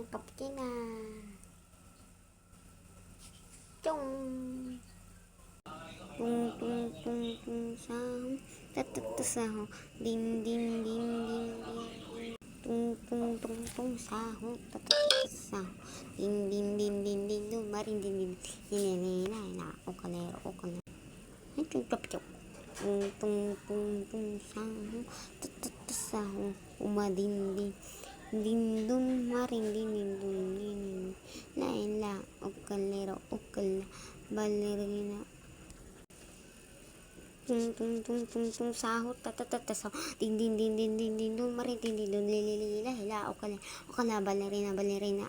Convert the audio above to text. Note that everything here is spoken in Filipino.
kapkina. Chung. Tung tung tung tung sahong, tatatatasaho, ding ding ding ding ding. Tung tung tung tung sahong, tatatatasaho, ding ding ding ding ding ding, maring ding ding, hinihina, ukalero, ukalero. Ay, chung chop chop. Tung tung tung tung sahong, tatatatasaho, umading ding. Ding dun, maring ding ding dun, ding la, ukalero, ukal, balerina. Tung tung tung tung tung sahot tatatatasaw ding ding ding ding ding ding dun marin ding ding dun lililila hila ukala ukala balerina balerina